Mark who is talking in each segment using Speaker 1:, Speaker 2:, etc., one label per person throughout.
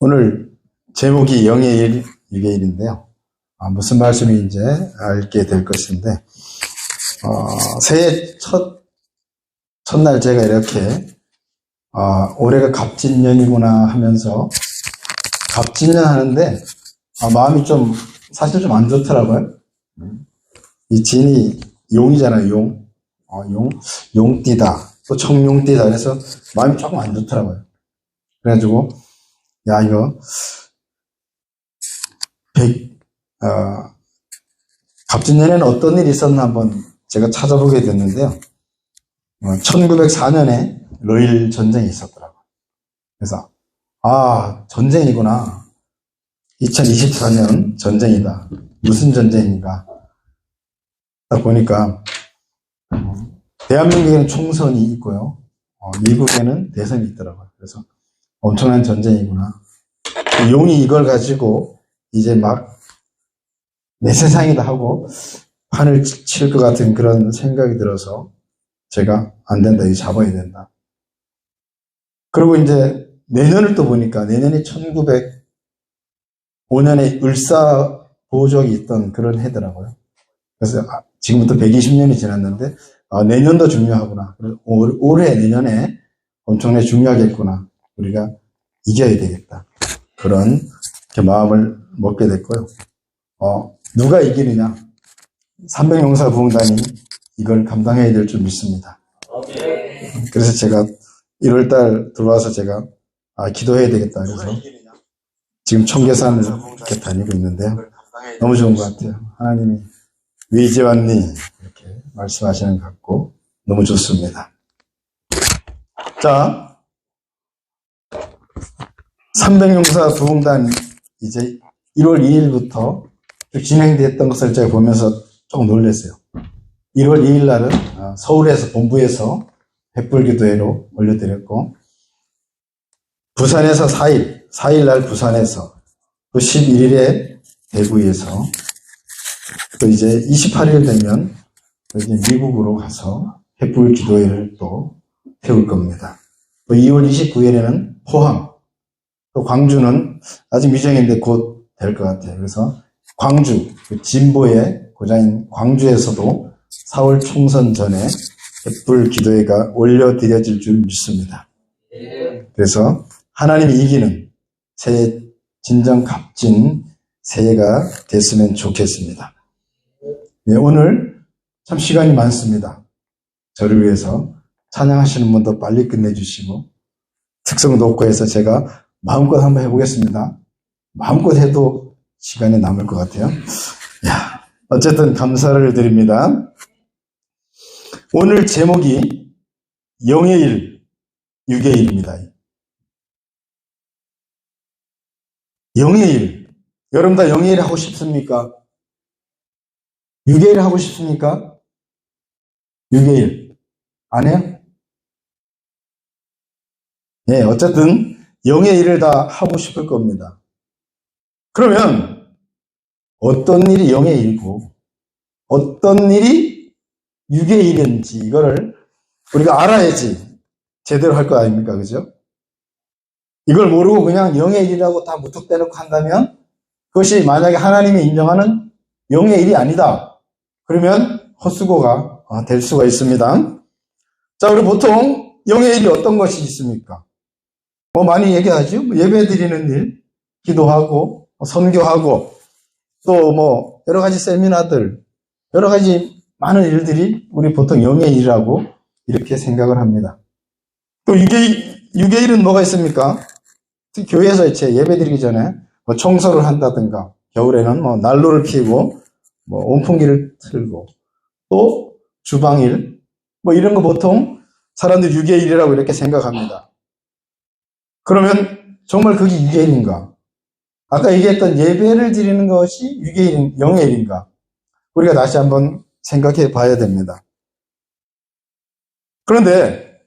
Speaker 1: 오늘 제목이 영의 일, 육의 일인데요. 무슨 말씀인지 알게 될 것인데, 새해 첫날 제가 이렇게, 올해가 갑진년이구나 하면서, 갑진년 하는데, 마음이 사실 좀 안 좋더라고요. 이 진이 용이잖아요, 용. 용띠다. 또 청룡띠다. 그래서 마음이 조금 안 좋더라고요. 그래가지고, 야, 이거, 갑진년에는 어떤 일이 있었나 한번 제가 찾아보게 됐는데요. 1904년에 러일 전쟁이 있었더라고요. 그래서, 전쟁이구나. 2024년 전쟁이다. 무슨 전쟁인가. 딱 보니까, 대한민국에는 총선이 있고요. 미국에는 대선이 있더라고요. 그래서 엄청난 전쟁이구나. 용이 이걸 가지고 이제 막 내 세상이다 하고 판을 칠 것 같은 그런 생각이 들어서 제가 안 된다, 이거 잡아야 된다. 그리고 이제 내년을 또 보니까 내년이 1905년에 을사보족이 있던 그런 해더라고요. 그래서 지금부터 120년이 지났는데 내년도 중요하구나. 올해 내년에 엄청나게 중요하겠구나. 우리가 이겨야 되겠다. 그런 마음을 먹게 됐고요. 누가 이기느냐? 300용사부흥단이 이걸 감당해야 될 줄 믿습니다. 그래서 제가 1월달 들어와서 제가 기도해야 되겠다. 그래서 지금 청계산을 이렇게 다니고 있는데요. 너무 좋은 것 같아요. 하나님이 왜 이제 왔니? 이렇게 말씀하시는 것 같고 너무 좋습니다. 자, 300용사 부흥단 이제 1월 2일부터 진행됐던 것을 제가 보면서 조금 놀랐어요. 1월 2일 날은 서울에서 본부에서 횃불기도회로 올려드렸고, 부산에서 4일 날 부산에서, 또 11일에 대구에서, 또 이제 28일 되면 이제 미국으로 가서 횃불기도회를 또 태울 겁니다. 또 2월 29일에는 포항, 또 광주는 아직 미정인데 곧 될 것 같아요. 그래서 광주, 진보의 고장인 광주에서도 4월 총선 전에 횃불 기도회가 올려드려질 줄 믿습니다. 그래서 하나님이 이기는 새해 진정 값진 새해가 됐으면 좋겠습니다. 네, 오늘 참 시간이 많습니다. 저를 위해서 찬양하시는 분도 빨리 끝내주시고 특성 높고 해서 제가 마음껏 한번 해보겠습니다. 마음껏 해도 시간이 남을 것 같아요. 어쨌든 감사를 드립니다. 오늘 제목이 영의 일, 육의 일입니다. 영의 일. 여러분 다 영의 일 하고 싶습니까? 육의 일 하고 싶습니까? 육의 일. 안 해요? 네, 어쨌든 영의 일을 다 하고 싶을 겁니다. 그러면 어떤 일이 영의 일이고 어떤 일이 육의 일인지 이거를 우리가 알아야지 제대로 할 거 아닙니까? 그죠? 이걸 모르고 그냥 영의 일이라고 다 무턱대놓고 한다면 그것이 만약에 하나님이 인정하는 영의 일이 아니다. 그러면 헛수고가 될 수가 있습니다. 자, 우리 보통 영의 일이 어떤 것이 있습니까? 많이 얘기하죠. 예배 드리는 일, 기도하고 선교하고 또 여러 가지 세미나들, 여러 가지 많은 일들이 우리 보통 영의 일이라고 이렇게 생각을 합니다. 또 육의 일은 뭐가 있습니까? 특히 교회에서 예배 드리기 전에 청소를 한다든가, 겨울에는 난로를 피우고, 온풍기를 틀고, 또 주방일, 이런 거 보통 사람들이 육의 일이라고 이렇게 생각합니다. 그러면 정말 그게 육의 일인가? 아까 얘기했던 예배를 드리는 것이 육의 일, 영의 일인가? 우리가 다시 한번 생각해 봐야 됩니다. 그런데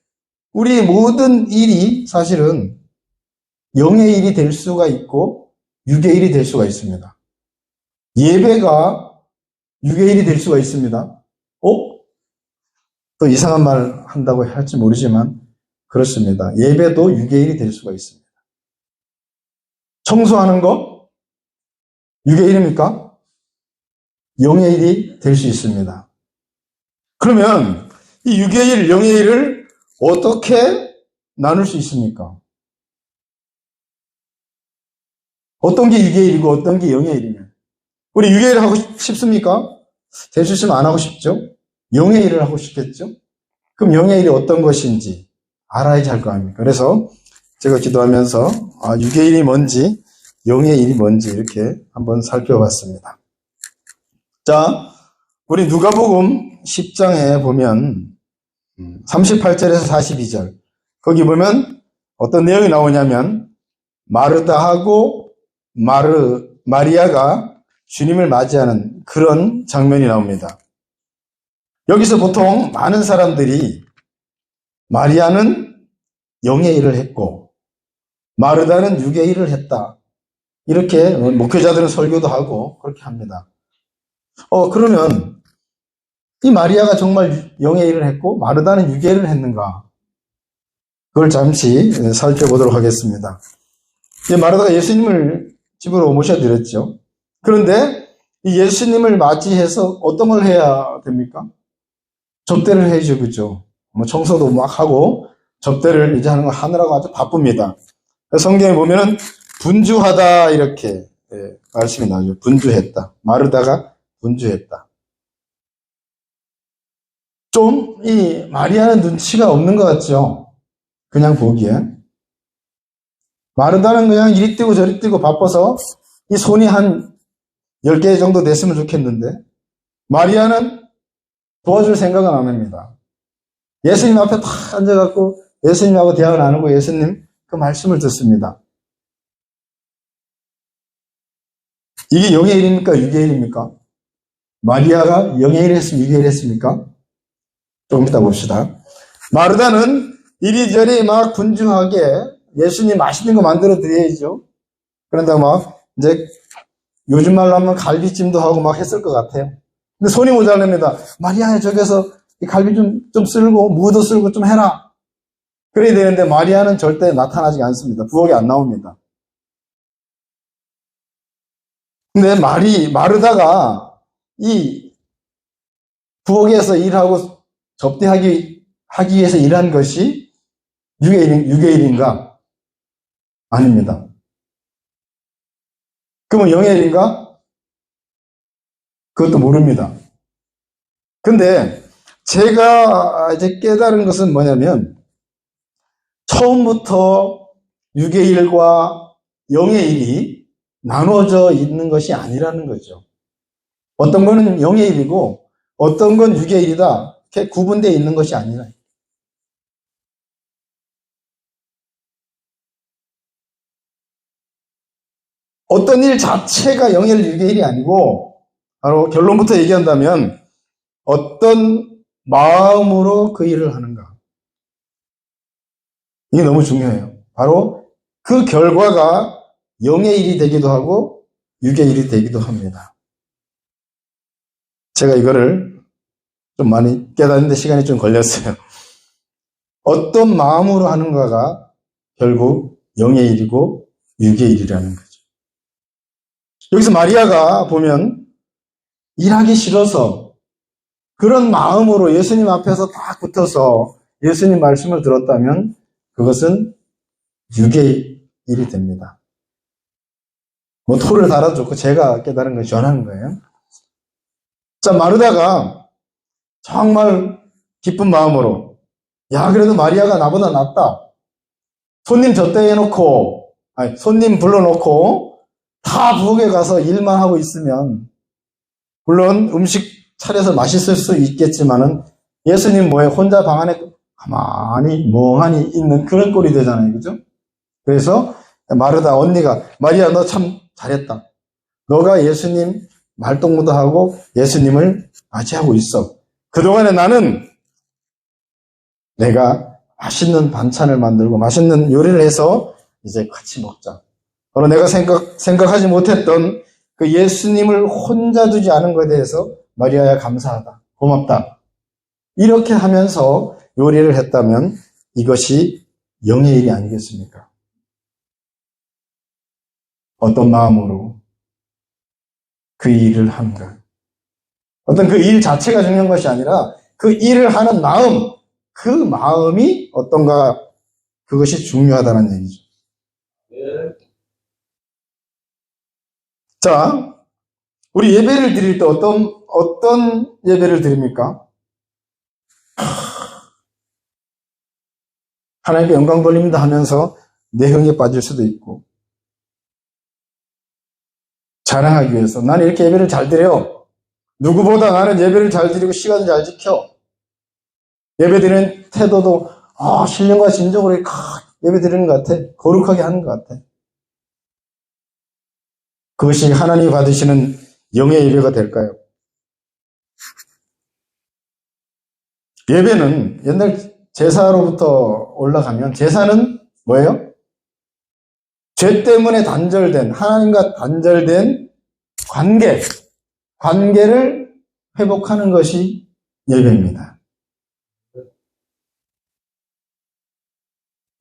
Speaker 1: 우리 모든 일이 사실은 영의 일이 될 수가 있고 육의 일이 될 수가 있습니다. 예배가 육의 일이 될 수가 있습니다. 또 이상한 말 한다고 할지 모르지만 그렇습니다. 예배도 육의 일이 될 수가 있습니다. 청소하는 거 육의 일입니까? 영의 일이 될 수 있습니다. 그러면 이 육의 일, 영의 일을 어떻게 나눌 수 있습니까? 어떤 게 육의 일이고 어떤 게 영의 일이냐? 우리 육의 일을 하고 싶습니까? 될 수 있으면 안 하고 싶죠? 영의 일을 하고 싶겠죠? 그럼 영의 일이 어떤 것인지 알아야지 할 거 아닙니까? 그래서 제가 기도하면서 육의 일이 뭔지, 영의 일이 뭔지 이렇게 한번 살펴봤습니다. 자, 우리 누가복음 10장에 보면 38절에서 42절 거기 보면 어떤 내용이 나오냐면 마르다하고 마리아가 주님을 맞이하는 그런 장면이 나옵니다. 여기서 보통 많은 사람들이 마리아는 영의 일을 했고 마르다는 육의 일을 했다. 이렇게 목회자들은 설교도 하고 그렇게 합니다. 그러면 이 마리아가 정말 영의 일을 했고 마르다는 육의 일을 했는가? 그걸 잠시 살펴보도록 하겠습니다. 마르다가 예수님을 집으로 모셔드렸죠. 그런데 이 예수님을 맞이해서 어떤 걸 해야 됩니까? 접대를 해야죠, 그죠? 청소도 막 하고 접대를 이제 하느라고 아주 바쁩니다. 성경에 보면은 분주하다 이렇게 말씀이 나오죠. 분주했다. 마르다가 분주했다. 좀 이 마리아는 눈치가 없는 것 같죠? 그냥 보기에. 마르다는 그냥 이리 뛰고 저리 뛰고 바빠서 이 손이 한 10개 정도 됐으면 좋겠는데 마리아는 도와줄 생각은 안 합니다. 예수님 앞에 탁 앉아갖고 예수님하고 대화를 나누고 예수님 그 말씀을 듣습니다. 이게 영의 일입니까? 육의 일입니까? 마리아가 영의 일을 했습니까? 육의 일을 했습니까? 조금 이따 봅시다. 마르다는 이리저리 막 분주하게 예수님 맛있는 거 만들어 드려야죠. 그런다고 막 이제 요즘 말로 하면 갈비찜도 하고 막 했을 것 같아요. 근데 손이 모자랍니다. 마리아야 저기서 이 갈비 좀 쓸고 무도 쓸고 좀 해라. 그래야 되는데 마리아는 절대 나타나지 않습니다. 부엌에 안 나옵니다. 근데 마르다가 이 부엌에서 일하고 접대하기 위해서 일한 것이 육의 일인가? 아닙니다. 그러면 영의 일인가? 그것도 모릅니다. 근데 제가 이제 깨달은 것은 뭐냐면 처음부터 육의 일과 영의 일이 나눠져 있는 것이 아니라는 거죠. 어떤 거는 영의 일이고 어떤 건 육의 일이다. 이렇게 구분되어 있는 것이 아니라. 어떤 일 자체가 영의 일, 육의 일이 아니고 바로 결론부터 얘기한다면 어떤 마음으로 그 일을 하는가. 이게 너무 중요해요. 바로 그 결과가 영의 일이 되기도 하고 육의 일이 되기도 합니다. 제가 이거를 좀 많이 깨닫는데 시간이 좀 걸렸어요. 어떤 마음으로 하는가가 결국 영의 일이고 육의 일이라는 거죠. 여기서 마리아가 보면 일하기 싫어서 그런 마음으로 예수님 앞에서 딱 붙어서 예수님 말씀을 들었다면 그것은 육의 일이 됩니다. 토를 달아줬고 제가 깨달은 걸 전하는 거예요. 자, 마르다가 정말 기쁜 마음으로 그래도 마리아가 나보다 낫다. 손님 접대해놓고 손님 불러놓고 다 부엌에 가서 일만 하고 있으면 물론 음식 차려서 맛있을 수 있겠지만은 예수님 혼자 방 안에 가만히 멍하니 있는 그런 꼴이 되잖아요. 그죠? 그래서 마르다 언니가 마리아 너 참 잘했다. 너가 예수님 말동무도 하고 예수님을 맞이하고 있어. 그동안에 나는 내가 맛있는 반찬을 만들고 맛있는 요리를 해서 이제 같이 먹자. 바로 내가 생각하지 못했던 그 예수님을 혼자 두지 않은 것에 대해서 마리아야 감사하다. 고맙다. 이렇게 하면서 요리를 했다면 이것이 영의 일이 아니겠습니까? 어떤 마음으로 그 일을 하는가. 어떤 그 일 자체가 중요한 것이 아니라 그 일을 하는 마음, 그 마음이 어떤가, 그것이 중요하다는 얘기죠. 자, 우리 예배를 드릴 때 어떤 예배를 드립니까? 하나님께 영광 돌립니다 하면서 내흥에 빠질 수도 있고, 자랑하기 위해서 나는 이렇게 예배를 잘 드려요. 누구보다 나는 예배를 잘 드리고 시간을 잘 지켜. 예배 드리는 태도도 신령과 진정으로 예배 드리는 것 같아. 거룩하게 하는 것 같아. 그것이 하나님이 받으시는 영의 예배가 될까요? 예배는 옛날 제사로부터 올라가면, 제사는 뭐예요? 죄 때문에 단절된, 하나님과 단절된 관계를 회복하는 것이 예배입니다.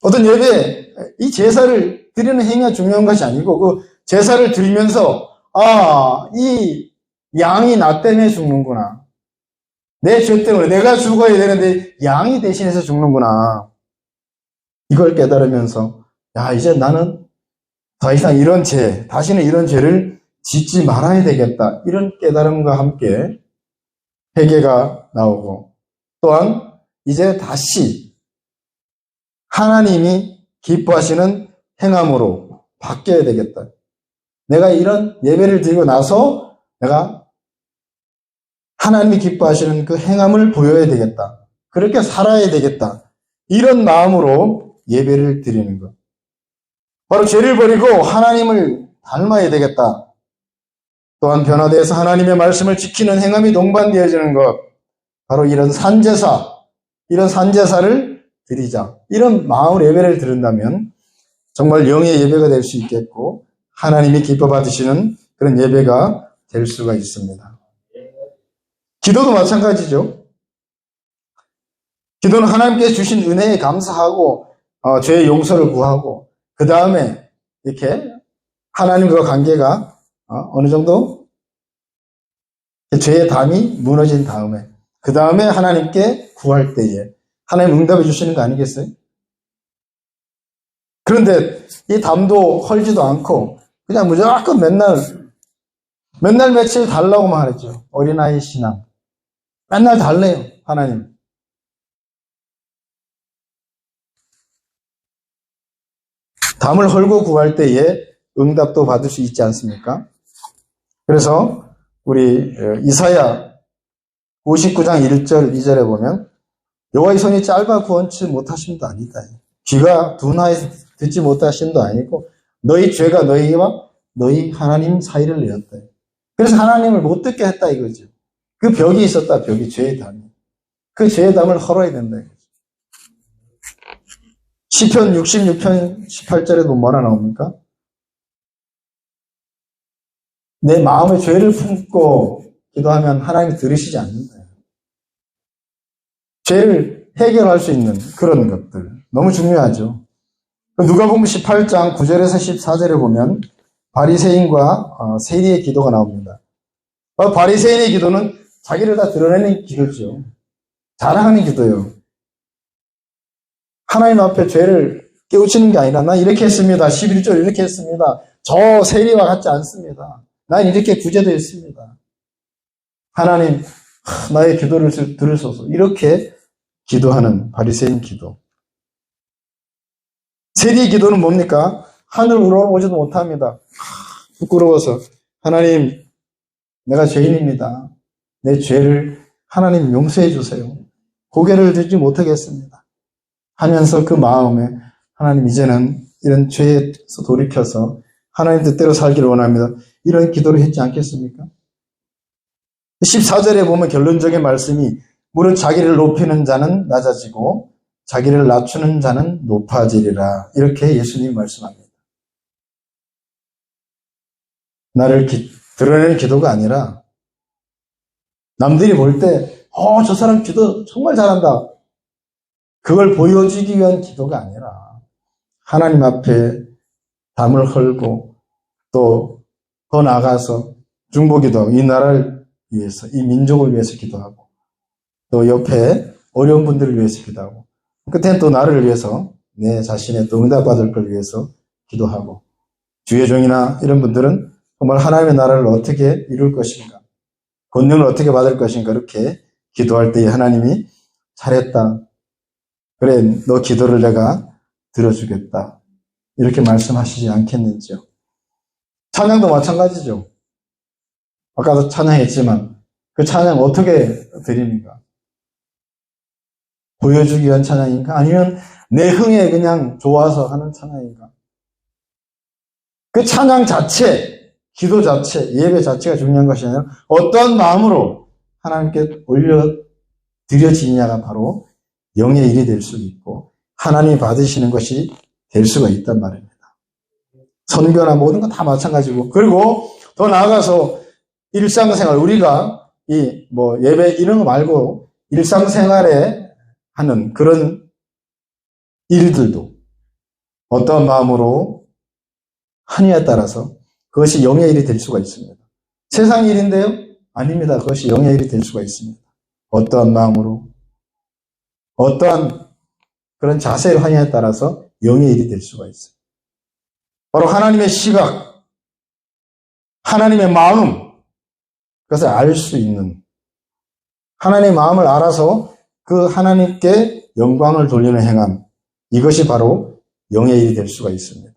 Speaker 1: 어떤 예배, 이 제사를 드리는 행위가 중요한 것이 아니고, 그 제사를 드리면서 이 양이 나 때문에 죽는구나. 내 죄 때문에 내가 죽어야 되는데 양이 대신해서 죽는구나. 이걸 깨달으면서 이제 나는 더 이상 다시는 이런 죄를 짓지 말아야 되겠다. 이런 깨달음과 함께 회개가 나오고, 또한 이제 다시 하나님이 기뻐하시는 행함으로 바뀌어야 되겠다. 내가 이런 예배를 드리고 나서 내가 하나님이 기뻐하시는 그 행함을 보여야 되겠다. 그렇게 살아야 되겠다. 이런 마음으로 예배를 드리는 것. 바로 죄를 버리고 하나님을 닮아야 되겠다. 또한 변화되어서 하나님의 말씀을 지키는 행함이 동반되어지는 것. 바로 이런 산제사를 드리자. 이런 마음으로 예배를 드린다면 정말 영의 예배가 될 수 있겠고, 하나님이 기뻐 받으시는 그런 예배가 될 수가 있습니다. 기도도 마찬가지죠. 기도는 하나님께 주신 은혜에 감사하고 죄의 용서를 구하고, 그 다음에 이렇게 하나님과 관계가 어느 정도 죄의 담이 무너진 다음에, 그 다음에 하나님께 구할 때에 하나님 응답해 주시는 거 아니겠어요? 그런데 이 담도 헐지도 않고 그냥 무조건 맨날 며칠 달라고만 하죠. 어린아이 신앙. 맨날 달래요, 하나님. 담을 헐고 구할 때에 응답도 받을 수 있지 않습니까? 그래서 우리 이사야 59장 1절 2절에 보면 여호와의 손이 짧아 구원치 못하심도 아니다. 귀가 둔하여서 듣지 못하심도 아니고 너희 죄가 너희와 너희 하나님 사이를 내었다. 그래서 하나님을 못 듣게 했다 이거죠. 그 벽이 있었다. 벽이 죄의 담이. 그 죄의 담을 헐어야 된다 이거죠. 시편 66편 18절에도 뭐라 나옵니까? 내 마음의 죄를 품고 기도하면 하나님이 들으시지 않는다. 죄를 해결할 수 있는 그런 것들 너무 중요하죠. 누가복음 18장 9절에서 14절에 보면 바리새인과 세리의 기도가 나옵니다. 바리새인의 기도는 자기를 다 드러내는 기도죠. 자랑하는 기도예요. 하나님 앞에 죄를 깨우치는 게 아니라 난 이렇게 했습니다. 11절 이렇게 했습니다. 저 세리와 같지 않습니다. 난 이렇게 구제되었습니다. 하나님 나의 기도를 들으소서. 이렇게 기도하는 바리새인 기도. 세리의 기도는 뭡니까? 하늘 우러러보지도 못합니다. 부끄러워서 하나님 내가 죄인입니다. 내 죄를 하나님 용서해 주세요. 고개를 들지 못하겠습니다. 하면서 그 마음에 하나님 이제는 이런 죄에서 돌이켜서 하나님 뜻대로 살기를 원합니다. 이런 기도를 했지 않겠습니까? 14절에 보면 결론적인 말씀이 무릇 자기를 높이는 자는 낮아지고 자기를 낮추는 자는 높아지리라. 이렇게 예수님이 말씀합니다. 나를 드러내는 기도가 아니라 남들이 볼 때 저 사람 기도 정말 잘한다. 그걸 보여주기 위한 기도가 아니라 하나님 앞에 담을 헐고 또 더 나아가서 중보기도 이 나라를 위해서, 이 민족을 위해서 기도하고, 또 옆에 어려운 분들을 위해서 기도하고, 끝에는 또 나를 위해서 내 자신의 또 응답받을 걸 위해서 기도하고, 주의 종이나 이런 분들은 정말 하나님의 나라를 어떻게 이룰 것인가, 권능을 어떻게 받을 것인가, 이렇게 기도할 때에 하나님이 잘했다, 그래 너 기도를 내가 들어주겠다, 이렇게 말씀하시지 않겠는지요. 찬양도 마찬가지죠. 아까도 찬양했지만 그 찬양 어떻게 드립니까? 보여주기 위한 찬양인가? 아니면 내 흥에 그냥 좋아서 하는 찬양인가? 그 찬양 자체, 기도 자체, 예배 자체가 중요한 것이 아니라 어떤 마음으로 하나님께 올려드려지느냐가 바로 영의 일이 될 수 있고 하나님이 받으시는 것이 될 수가 있단 말입니다. 선교나 모든 건 다 마찬가지고, 그리고 더 나아가서 일상생활, 우리가 예배 이런 거 말고 일상생활에 하는 그런 일들도 어떤 마음으로 하느냐에 따라서 그것이 영의 일이 될 수가 있습니다. 세상 일인데요? 아닙니다. 그것이 영의 일이 될 수가 있습니다. 어떠한 마음으로, 어떠한 그런 자세를 하느냐에 따라서 영의 일이 될 수가 있어요. 바로 하나님의 시각, 하나님의 마음, 그것을 알 수 있는, 하나님의 마음을 알아서 그 하나님께 영광을 돌리는 행함, 이것이 바로 영의 일이 될 수가 있습니다.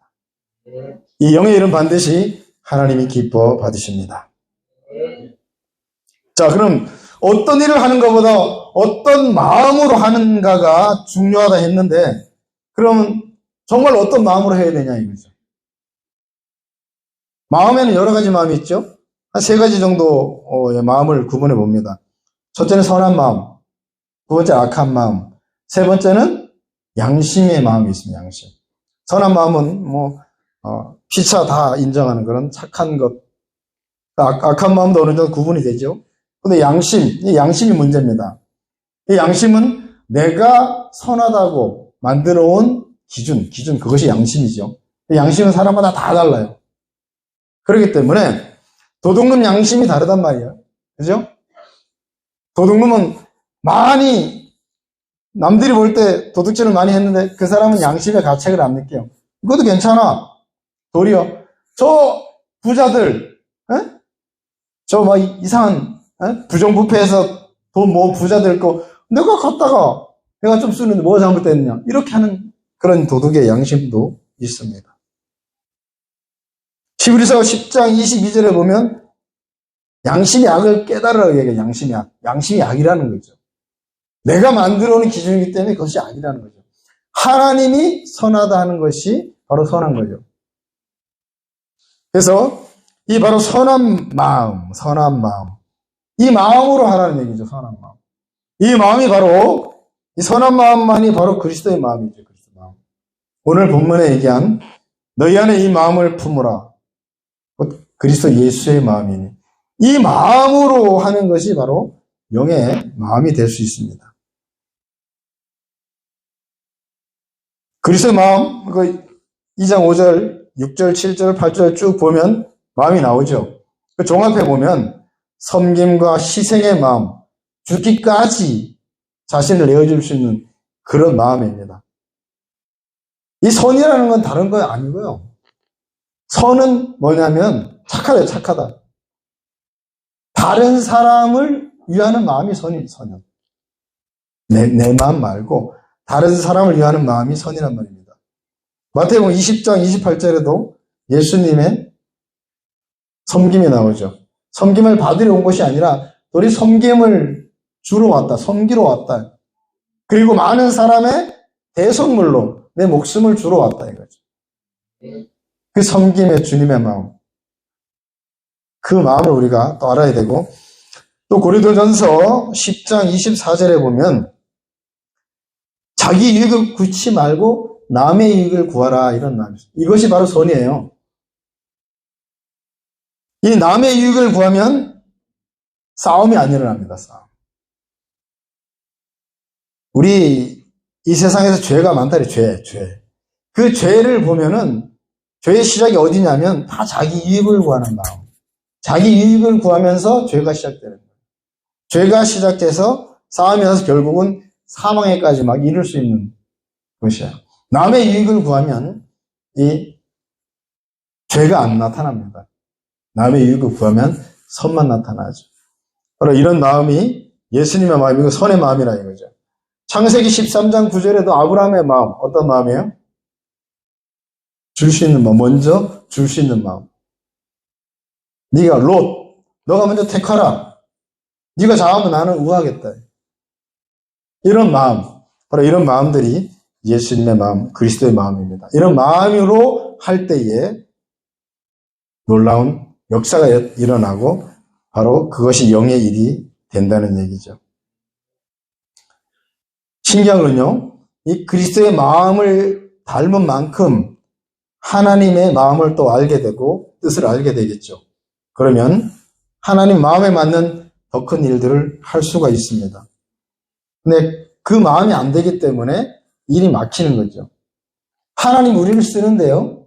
Speaker 1: 이 영의 일은 반드시 하나님이 기뻐 받으십니다. 자, 그럼 어떤 일을 하는 것보다 어떤 마음으로 하는가가 중요하다 했는데, 그럼 정말 어떤 마음으로 해야 되냐 이거죠. 마음에는 여러 가지 마음이 있죠. 한 3가지 정도의 마음을 구분해 봅니다. 첫째는 선한 마음, 두 번째 악한 마음, 세 번째는 양심의 마음이 있습니다. 양심. 선한 마음은 피차 다 인정하는 그런 착한 것. 악한 마음도 어느 정도 구분이 되죠. 근데 이 양심이 문제입니다. 이 양심은 내가 선하다고 만들어 온 기준, 그것이 양심이죠. 양심은 사람마다 다 달라요. 그렇기 때문에 도둑놈 양심이 다르단 말이에요. 그죠? 도둑놈은 많이 남들이 볼 때 도둑질을 많이 했는데 그 사람은 양심의 가책을 안 느껴요. 이것도 괜찮아. 도리어 저 부자들, 저 막 이상한 부정부패해서 돈 모은 부자들 거 내가 갖다가 내가 좀 쓰는데 뭐가 잘못됐느냐, 이렇게 하는 그런 도둑의 양심도 있습니다. 히브리서 10장 22절에 보면 양심이 악을 깨달으라고 얘기해요. 양심이 악. 양심이 악이라는 거죠. 내가 만들어 오는 기준이기 때문에 그것이 악이라는 거죠. 하나님이 선하다 하는 것이 바로 선한 거죠. 그래서 이 바로 선한 마음, 이 마음으로 하라는 얘기죠. 선한 마음. 이 마음이 바로, 이 선한 마음만이 바로 그리스도의 마음이죠. 그리스도의 마음. 오늘 본문에 얘기한 너희 안에 이 마음을 품으라, 그리스도 예수의 마음이니, 이 마음으로 하는 것이 바로 영의 마음이 될 수 있습니다. 그리스도의 마음, 2장 5절, 6절, 7절, 8절 쭉 보면 마음이 나오죠. 그 종합해 보면 섬김과 희생의 마음, 죽기까지 자신을 내어줄 수 있는 그런 마음입니다. 이 선이라는 건 다른 거 아니고요. 선은 뭐냐면 착하다. 다른 사람을 위하는 마음이 선이에요. 내 마음 말고 다른 사람을 위하는 마음이 선이란 말입니다. 마태복음 20장 28절에도 예수님의 섬김이 나오죠. 섬김을 받으러 온 것이 아니라 우리 섬김을 주러 왔다, 섬기러 왔다. 그리고 많은 사람의 대속물로 내 목숨을 주러 왔다 이거죠. 그 섬김의 주님의 마음, 그 마음을 우리가 또 알아야 되고, 또 고린도전서 10장 24절에 보면 자기 유익을 구치 말고 남의 이익을 구하라, 이런 말이죠. 이것이 바로 선이에요. 이 남의 유익을 구하면 싸움이 안 일어납니다. 싸움. 우리 이 세상에서 죄가 많다니, 죄. 그 죄를 보면은 죄의 시작이 어디냐면 다 자기 이익을 구하는 마음. 자기 이익을 구하면서 죄가 시작되는 거예요. 죄가 시작돼서 싸움이 나서 결국은 사망에까지 막 이를 수 있는 것이에요. 남의 이익을 구하면 이 죄가 안 나타납니다. 남의 이익을 구하면 선만 나타나죠. 바로 이런 마음이 예수님의 마음이고 선의 마음이라 이거죠. 창세기 13장 9절에도 아브라함의 마음, 어떤 마음이에요? 줄 수 있는 마음, 먼저 줄 수 있는 마음. 네가 롯, 너가 먼저 택하라. 네가 잘하면 나는 우하겠다. 이런 마음, 바로 이런 마음들이 예수님의 마음, 그리스도의 마음입니다. 이런 마음으로 할 때에 놀라운 역사가 일어나고 바로 그것이 영의 일이 된다는 얘기죠. 신기한 건요, 이 그리스도의 마음을 닮은 만큼 하나님의 마음을 또 알게 되고 뜻을 알게 되겠죠. 그러면 하나님 마음에 맞는 더 큰 일들을 할 수가 있습니다. 근데 그 마음이 안 되기 때문에 일이 막히는 거죠. 하나님 우리를 쓰는데요.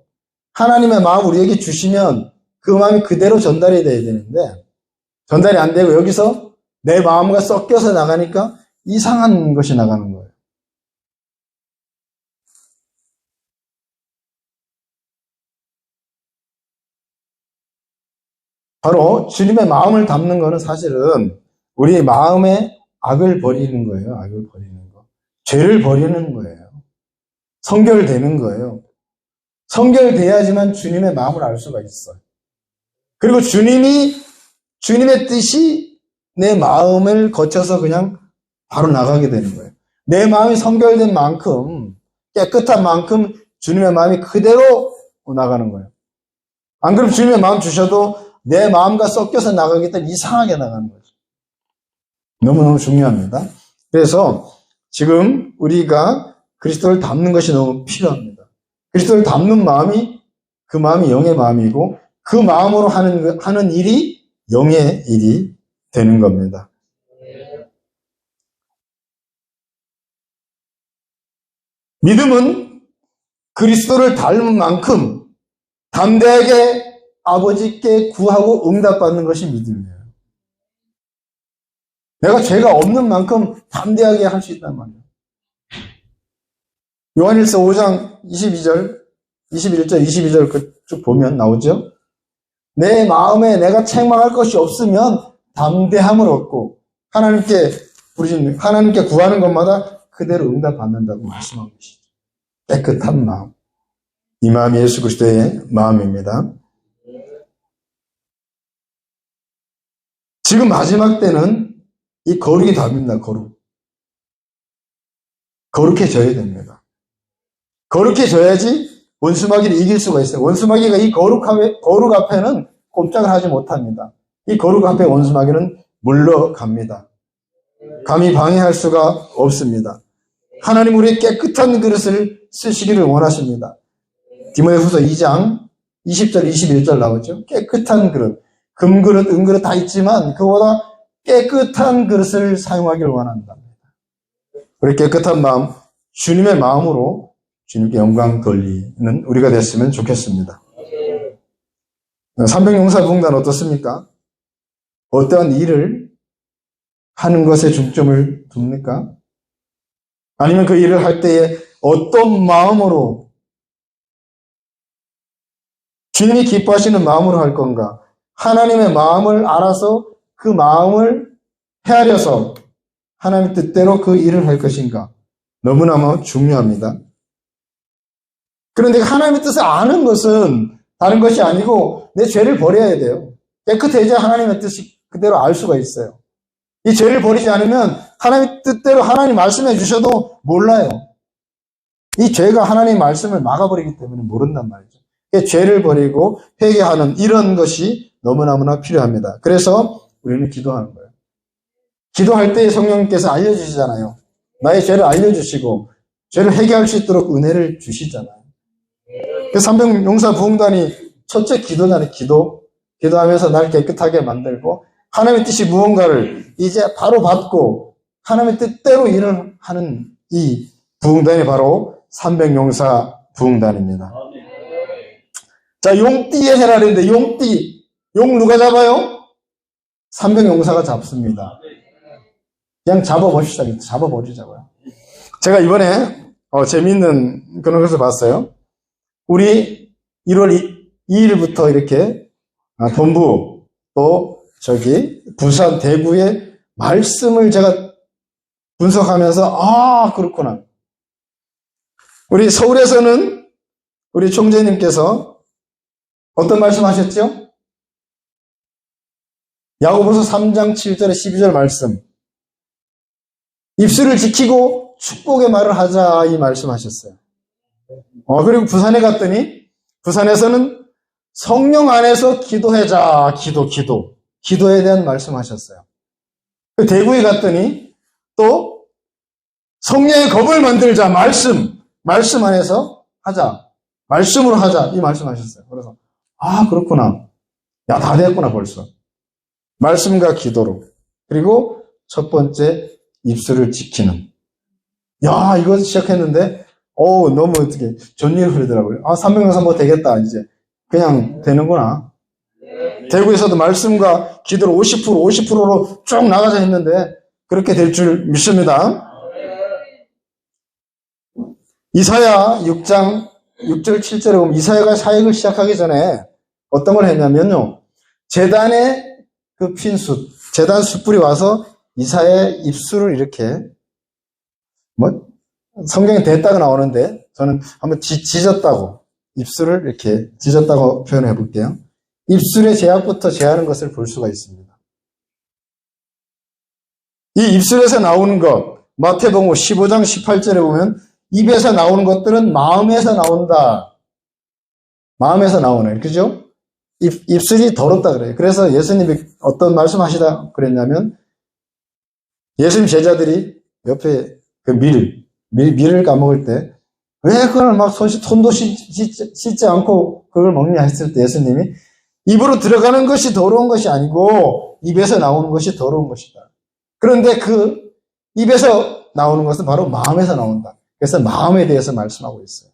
Speaker 1: 하나님의 마음 우리에게 주시면 그 마음이 그대로 전달이 돼야 되는데 전달이 안 되고 여기서 내 마음과 섞여서 나가니까 이상한 것이 나가는 거예요. 바로 주님의 마음을 담는 것은 사실은 우리의 마음의 악을 버리는 거예요. 악을 버리는 거. 죄를 버리는 거예요. 성결되는 거예요. 성결돼야지만 주님의 마음을 알 수가 있어요. 그리고 주님의 뜻이 내 마음을 거쳐서 그냥 바로 나가게 되는 거예요. 내 마음이 성결된 만큼, 깨끗한 만큼 주님의 마음이 그대로 나가는 거예요. 안 그러면 주님의 마음 주셔도 내 마음과 섞여서 나가기 때문에 이상하게 나가는 거죠. 너무너무 중요합니다. 그래서 지금 우리가 그리스도를 닮는 것이 너무 필요합니다. 그리스도를 닮는 마음이 그 마음이 영의 마음이고 그 마음으로 하는 일이 영의 일이 되는 겁니다. 믿음은 그리스도를 닮은 만큼 담대하게 아버지께 구하고 응답받는 것이 믿음이에요. 내가 죄가 없는 만큼 담대하게 할 수 있단 말이에요. 요한일서 5장 22절, 21절, 22절 쭉 보면 나오죠. 내 마음에 내가 책망할 것이 없으면 담대함을 얻고 하나님께 구하는 것마다 그대로 응답받는다고 말씀하고 계시죠. 깨끗한 마음. 이 마음이 예수 그리스도의 마음입니다. 지금 마지막 때는 이 거룩이 답입니다. 거룩해져야 됩니다. 거룩해져야지 원수마귀를 이길 수가 있어요. 원수마귀가 이 거룩 앞에는 꼼짝을 하지 못합니다. 이 거룩 앞에 원수마귀는 물러갑니다. 감히 방해할 수가 없습니다. 하나님 우리의 깨끗한 그릇을 쓰시기를 원하십니다. 디모데후서 2장 20절 21절 나오죠. 깨끗한 그릇, 금그릇, 은그릇 다 있지만 그보다 깨끗한 그릇을 사용하기를 원한다. 우리 깨끗한 마음, 주님의 마음으로 주님께 영광 돌리는 우리가 됐으면 좋겠습니다. 300용사부흥단 어떻습니까? 어떠한 일을 하는 것에 중점을 둡니까? 아니면 그 일을 할 때에 어떤 마음으로 주님이 기뻐하시는 마음으로 할 건가? 하나님의 마음을 알아서 그 마음을 헤아려서 하나님의 뜻대로 그 일을 할 것인가? 너무나 중요합니다. 그런데 하나님의 뜻을 아는 것은 다른 것이 아니고 내 죄를 버려야 돼요. 깨끗해져야 하나님의 뜻이 그대로 알 수가 있어요. 이 죄를 버리지 않으면 하나님의 뜻대로 하나님 말씀해 주셔도 몰라요. 이 죄가 하나님의 말씀을 막아버리기 때문에 모른단 말이죠. 죄를 버리고 회개하는 이런 것이 너무나 필요합니다. 그래서 우리는 기도하는 거예요. 기도할 때 성령님께서 알려주시잖아요. 나의 죄를 알려주시고 죄를 회개할 수 있도록 은혜를 주시잖아요. 그래서 300용사부흥단이 첫째 기도잖아요. 기도하면서 날 깨끗하게 만들고 하나님의 뜻이 무언가를 이제 바로 받고 하나님의 뜻대로 일을 하는 이 부흥단이 바로 300용사부흥단입니다. 자, 용띠에 해라 그랬는데 용띠. 용 누가 잡아요? 삼백용사가 잡습니다. 그냥 잡아봅시다. 잡아버리자고요. 제가 이번에 재밌는 그런 것을 봤어요. 우리 1월 2일부터 이렇게 본부 또 부산 대구의 말씀을 제가 분석하면서 그렇구나. 우리 서울에서는 우리 총재님께서 어떤 말씀 하셨죠? 야고보서 3장 7절에 12절 말씀. 입술을 지키고 축복의 말을 하자 이 말씀하셨어요. 그리고 부산에 갔더니 부산에서는 성령 안에서 기도하자. 기도에 대한 말씀하셨어요. 대구에 갔더니 또 성령의 겁을 만들자. 말씀 안에서 하자. 말씀으로 하자. 이 말씀하셨어요. 그래서 그렇구나. 야, 다 됐구나 벌써. 말씀과 기도로. 그리고 첫 번째 입술을 지키는. 야, 이거 시작했는데 너무 어떻게 전율 흐르더라고요. 300명사 뭐 되겠다 이제. 그냥 되는구나. 대구에서도 말씀과 기도로 50%로 쭉 나가자 했는데 그렇게 될 줄 믿습니다. 이사야 6장 6절 7절에 보면 이사야가 사역을 시작하기 전에 어떤 걸 했냐면요. 재단에 그 핀숯, 재단 숯불이 와서 이사야의 입술을 이렇게 성경에 됐다고 나오는데 저는 한번 짖었다고 입술을 이렇게 짖었다고 표현해 볼게요. 입술의 제약부터 제하는 것을 볼 수가 있습니다. 이 입술에서 나오는 것 마태복음 15장 18절에 보면 입에서 나오는 것들은 마음에서 나온다. 마음에서 나오네. 그죠? 입술이 더럽다 그래요. 그래서 예수님이 어떤 말씀하시다 그랬냐면 예수님 제자들이 옆에 그 밀을 까먹을 때 왜 그걸 막 손도 씻지 않고 그걸 먹냐 했을 때 예수님이 입으로 들어가는 것이 더러운 것이 아니고 입에서 나오는 것이 더러운 것이다. 그런데 그 입에서 나오는 것은 바로 마음에서 나온다. 그래서 마음에 대해서 말씀하고 있어요.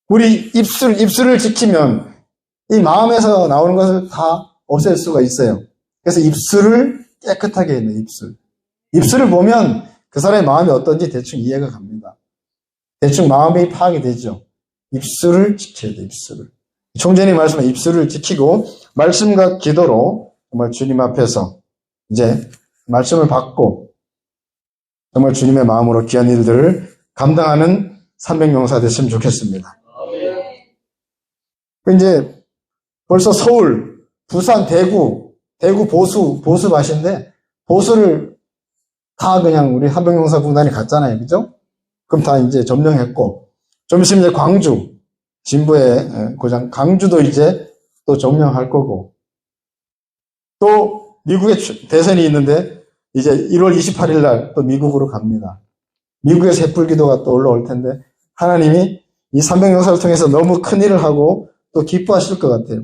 Speaker 1: 우리 입술을 지키면 이 마음에서 나오는 것을 다 없앨 수가 있어요. 그래서 입술을 깨끗하게 했네, 입술. 입술을 보면 그 사람의 마음이 어떤지 대충 이해가 갑니다. 대충 마음이 파악이 되죠. 입술을 지켜야 돼, 입술을. 총재님 말씀은 입술을 지키고 말씀과 기도로 정말 주님 앞에서 이제 말씀을 받고 정말 주님의 마음으로 귀한 일들을 감당하는 300용사 됐으면 좋겠습니다. 이제 벌써 서울, 부산, 대구 보수밭인데 보수를 다 그냥 우리 300용사 군단이 갔잖아요. 그죠? 그럼 다 이제 점령했고 좀 있으면 이제 광주, 진부의 고장 강주도 이제 또 점령할 거고 또 미국에 대선이 있는데 이제 1월 28일 날 또 미국으로 갑니다. 미국에서 햇불기도가 또 올라올 텐데 하나님이 이 300용사를 통해서 너무 큰 일을 하고 또 기뻐하실 것 같아요.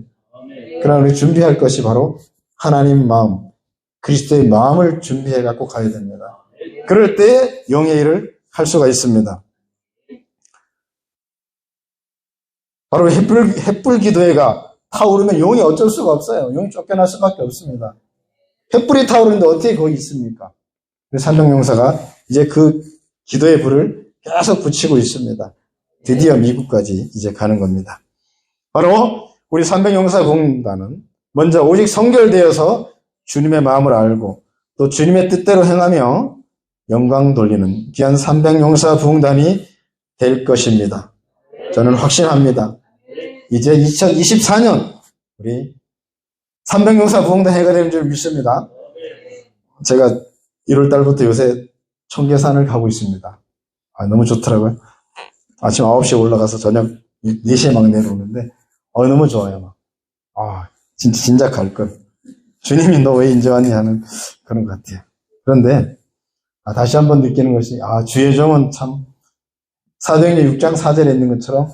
Speaker 1: 그러나 우리 준비할 것이 바로 하나님 마음, 그리스도의 마음을 준비해 갖고 가야 됩니다. 그럴 때 영의 일을 할 수가 있습니다. 바로 햇불 기도회가 타오르면 용이 어쩔 수가 없어요. 용이 쫓겨날 수밖에 없습니다. 햇불이 타오르는데 어떻게 거기 있습니까? 삼백용사가 이제 그 기도의 불을 계속 붙이고 있습니다. 드디어 미국까지 이제 가는 겁니다. 바로 우리 삼백용사 공단은 먼저 오직 성결되어서 주님의 마음을 알고 또 주님의 뜻대로 행하며 영광 돌리는 귀한 300용사 부흥단이 될 것입니다. 저는 확신합니다. 이제 2024년 우리 300용사 부흥단 해가 되는 줄 믿습니다. 제가 1월 달부터 요새 청계산을 가고 있습니다. 너무 좋더라고요. 아침 9시에 올라가서 저녁 4시에 막 내려오는데 너무 좋아요. 진짜 갈 걸. 주님이 너 왜 인제 왔니 하는 그런 것 같아요. 그런데 다시 한번 느끼는 것이 주의 종은 참 사도행전 6장 4절에 있는 것처럼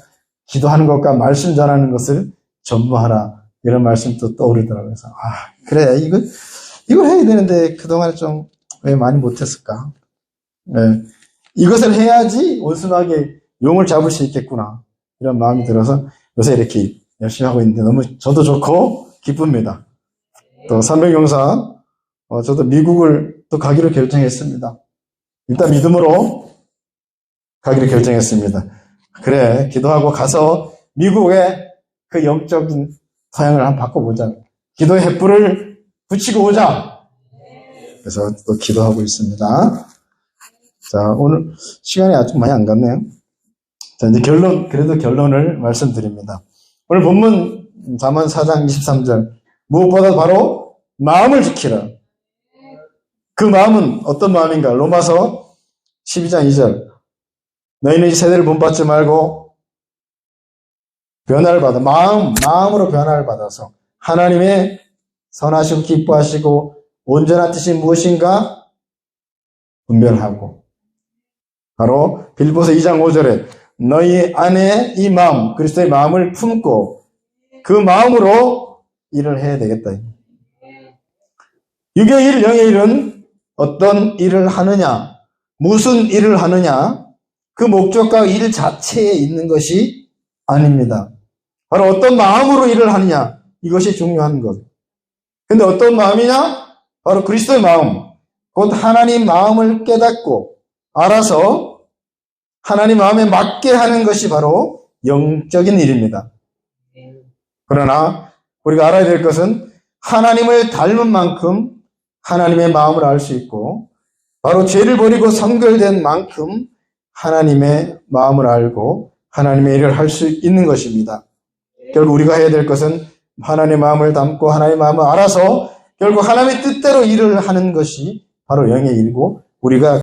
Speaker 1: 기도하는 것과 말씀 전하는 것을 전무하라 이런 말씀도 떠오르더라고요. 그래서 그래 이거 해야 되는데 그동안에 좀 왜 많이 못했을까? 네. 이것을 해야지 온순하게 용을 잡을 수 있겠구나 이런 마음이 들어서 요새 이렇게 열심히 하고 있는데 너무 저도 좋고 기쁩니다. 또 삼백용사, 저도 미국을 또 가기로 결정했습니다. 일단 믿음으로 가기로 결정했습니다. 그래, 기도하고 가서 미국의 그 영적인 토양을 한번 바꿔보자. 기도의 횃불을 붙이고 오자. 그래서 또 기도하고 있습니다. 자, 오늘 시간이 아주 많이 안 갔네요. 자, 이제 그래도 결론을 말씀드립니다. 오늘 본문 잠언 4장 23절. 무엇보다 바로 마음을 지키라. 그 마음은 어떤 마음인가? 로마서 12장 2절. 너희는 이 세대를 본받지 말고 변화를 받아. 마음으로 변화를 받아서 하나님의 선하시고 기뻐하시고 온전한 뜻이 무엇인가 분별하고. 바로 빌보서 2장 5절에 너희 안에 이 마음, 그리스도의 마음을 품고 그 마음으로 일을 해야 되겠다. 육의 일, 영의 일은 어떤 일을 하느냐, 무슨 일을 하느냐, 그 목적과 일 자체에 있는 것이 아닙니다. 바로 어떤 마음으로 일을 하느냐, 이것이 중요한 것. 근데 어떤 마음이냐? 바로 그리스도의 마음, 곧 하나님 마음을 깨닫고 알아서 하나님 마음에 맞게 하는 것이 바로 영적인 일입니다. 그러나 우리가 알아야 될 것은 하나님을 닮은 만큼 하나님의 마음을 알 수 있고, 바로 죄를 버리고 성결된 만큼 하나님의 마음을 알고 하나님의 일을 할 수 있는 것입니다. 결국 우리가 해야 될 것은 하나님의 마음을 담고 하나님의 마음을 알아서 결국 하나님의 뜻대로 일을 하는 것이 바로 영의 일이고, 우리가